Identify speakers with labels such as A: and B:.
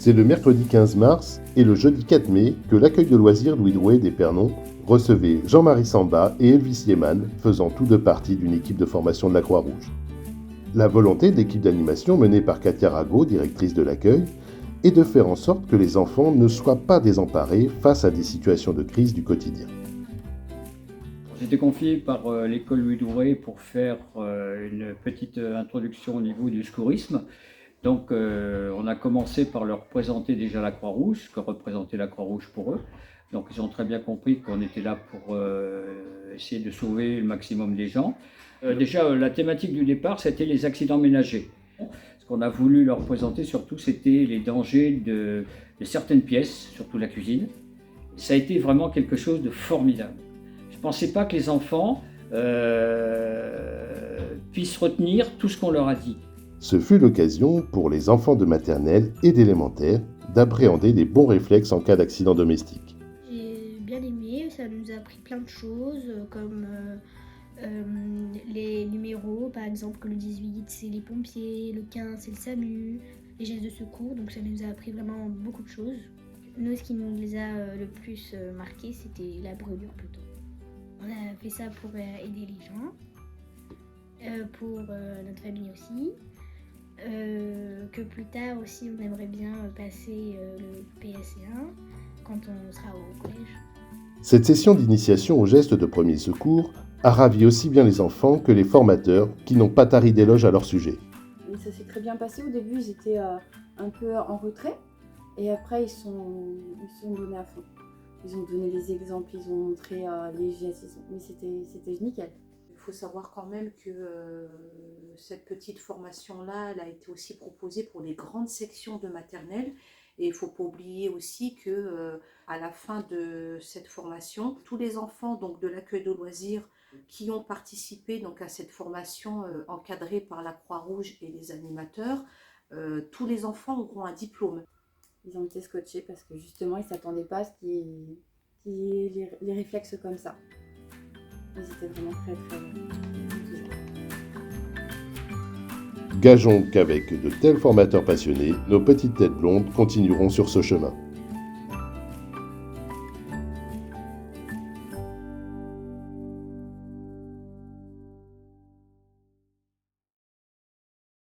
A: C'est le mercredi 15 mars et le jeudi 4 mai que l'accueil de loisirs Louis Drouet d'Épernon recevait Jean-Marie Samba et Elvis Yeman, faisant tous deux partie d'une équipe de formation de la Croix-Rouge. La volonté de l'équipe d'animation menée par Katia Rago, directrice de l'accueil, est de faire en sorte que les enfants ne soient pas désemparés face à des situations de crise du quotidien.
B: J'ai été confié par l'école Louis Drouet pour faire une petite introduction au niveau du secourisme. Donc on a commencé par leur présenter déjà la Croix-Rouge, ce que représentait la Croix-Rouge pour eux. Donc ils ont très bien compris qu'on était là pour essayer de sauver le maximum des gens. Déjà la thématique du départ, c'était les accidents ménagers. Ce qu'on a voulu leur présenter surtout, c'était les dangers de certaines pièces, surtout la cuisine. Ça a été vraiment quelque chose de formidable. Je ne pensais pas que les enfants puissent retenir tout ce qu'on leur a dit.
A: Ce fut l'occasion pour les enfants de maternelle et d'élémentaire d'appréhender les bons réflexes en cas d'accident domestique.
C: J'ai bien aimé, ça nous a appris plein de choses, comme les numéros, par exemple que le 18 c'est les pompiers, le 15 c'est le SAMU, les gestes de secours, donc ça nous a appris vraiment beaucoup de choses. Nous, ce qui nous les a le plus marqué, c'était la brûlure plutôt. On a fait ça pour aider les gens, pour notre famille aussi. Que plus tard aussi on aimerait bien passer le PSC1 quand on sera au collège.
A: Cette session d'initiation aux gestes de premier secours a ravi aussi bien les enfants que les formateurs qui n'ont pas tari d'éloges à leur sujet.
D: Et ça s'est très bien passé. Au début ils étaient un peu en retrait et après ils sont donnés à fond. Ils ont donné les exemples, ils ont montré les gestes, mais c'était nickel.
E: Il faut savoir quand même que cette petite formation-là, elle a été aussi proposée pour les grandes sections de maternelle. Et il ne faut pas oublier aussi que à la fin de cette formation, tous les enfants donc, de l'accueil de loisirs qui ont participé donc, à cette formation encadrée par la Croix-Rouge et les animateurs, tous les enfants auront un diplôme.
D: Ils ont été scotchés parce que justement, ils ne s'attendaient pas à ce qu'il y ait les réflexes comme ça. Ils étaient vraiment très enthousiastes.
A: Gageons qu'avec de tels formateurs passionnés, nos petites têtes blondes continueront sur ce chemin.